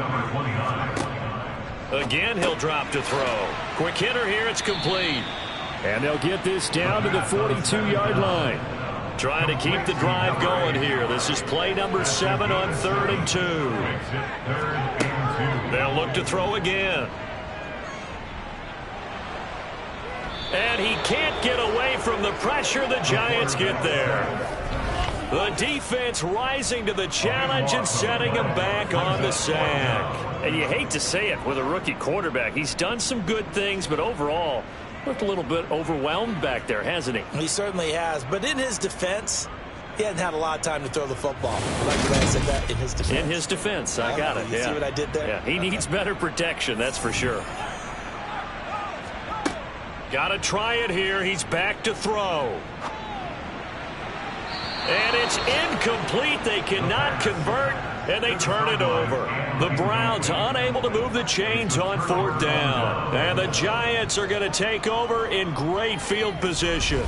Again, he'll drop to throw. Quick hitter here, it's complete. And they'll get this down to the 42-yard line. Trying to keep the drive going here. This is play number 7 on 3rd and 2. They'll look to throw again. And he can't get away from the pressure. The Giants get there. The defense rising to the challenge and setting him back on the sack. And you hate to say it with a rookie quarterback. He's done some good things, but overall, looked a little bit overwhelmed back there, hasn't he? He certainly has. But in his defense, he hasn't had a lot of time to throw the football. Like the way I said that, in his defense. In his defense, I got it. You see what I did there? Yeah, he needs better protection, that's for sure. Got to try it here. He's back to throw. And it's incomplete. They cannot convert, and they turn it over. The Browns unable to move the chains on 4th down. And the Giants are going to take over in great field position.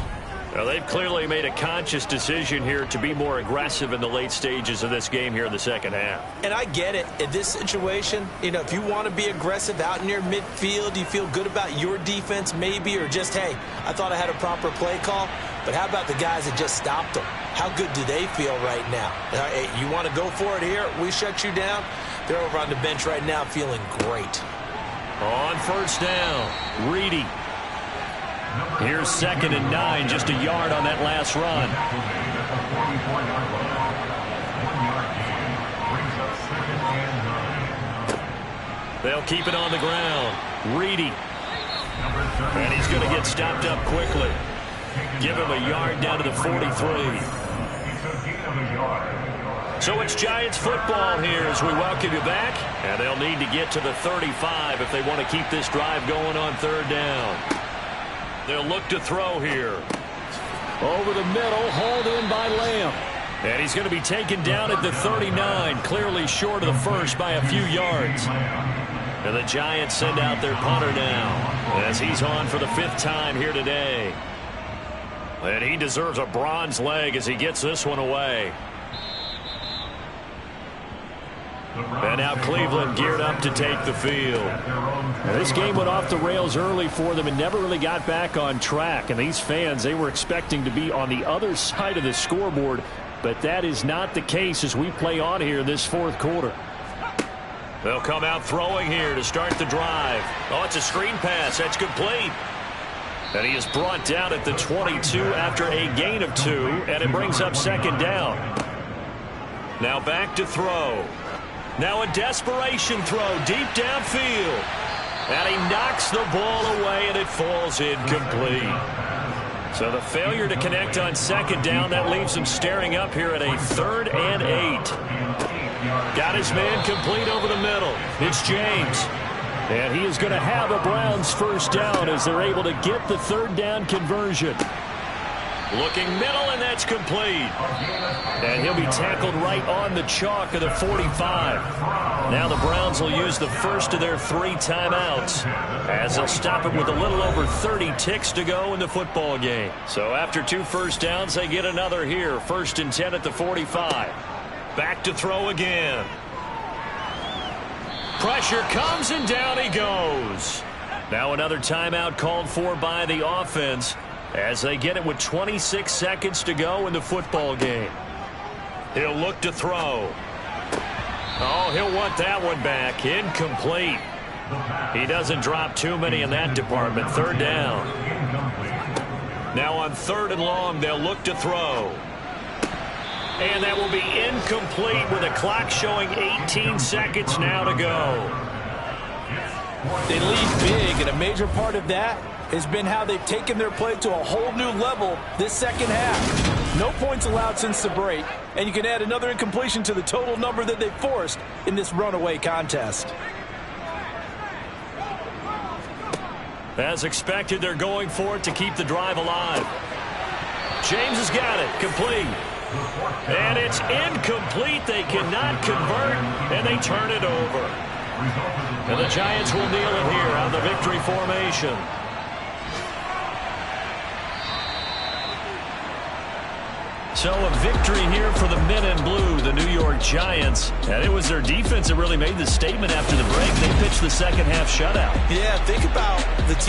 Well, they've clearly made a conscious decision here to be more aggressive in the late stages of this game here in the 2nd half. And I get it. In this situation, you know, if you want to be aggressive out near midfield, you feel good about your defense maybe, or just, hey, I thought I had a proper play call. But how about the guys that just stopped them? How good do they feel right now? Hey, you want to go for it here? We shut you down. They're over on the bench right now feeling great. On 1st down, Reedy. Here's 2nd and 9, just a yard on that last run. They'll keep it on the ground. Reedy. And he's going to get stopped up quickly. Give him a yard down to the 43. So it's Giants football here as we welcome you back. And they'll need to get to the 35 if they want to keep this drive going on 3rd down. They'll look to throw here. Over the middle, hauled in by Lamb. And he's going to be taken down at the 39, clearly short of the first by a few yards. And the Giants send out their punter now as he's on for the 5th time here today. And he deserves a bronze leg as he gets this one away. And now Cleveland geared up to take the field. Now, this game went off the rails early for them and never really got back on track. And these fans, they were expecting to be on the other side of the scoreboard. But that is not the case as we play on here in this 4th quarter. They'll come out throwing here to start the drive. Oh, it's a screen pass. That's complete. And he is brought down at the 22 after a gain of 2. And it brings up 2nd down. Now back to throw. Now a desperation throw deep downfield. And he knocks the ball away, and it falls incomplete. So the failure to connect on 2nd down, that leaves him staring up here at a 3rd and 8. Got his man complete over the middle. It's James. And he is going to have a Browns 1st down as they're able to get the 3rd down conversion. Looking middle, and that's complete. And he'll be tackled right on the chalk of the 45. Now the Browns will use the first of their 3 timeouts as they'll stop it with a little over 30 ticks to go in the football game. So after 2 first downs, they get another here. 1st and 10 at the 45. Back to throw again. Pressure comes, and down he goes. Now another timeout called for by the offense as they get it with 26 seconds to go in the football game. He'll look to throw. Oh, he'll want that one back. Incomplete. He doesn't drop too many in that department. 3rd down. Now on 3rd and long, they'll look to throw. And that will be incomplete with a clock showing 18 seconds now to go. They lead big, and a major part of that has been how they've taken their play to a whole new level this second half. No points allowed since the break, and you can add another incompletion to the total number that they forced in this runaway contest. As expected, they're going for it to keep the drive alive. James has got it. Complete. And it's incomplete. They cannot convert, and they turn it over. And the Giants will kneel it here on the victory formation. So a victory here for the men in blue, the New York Giants. And it was their defense that really made the statement after the break. They pitched the second half shutout. Yeah, think about the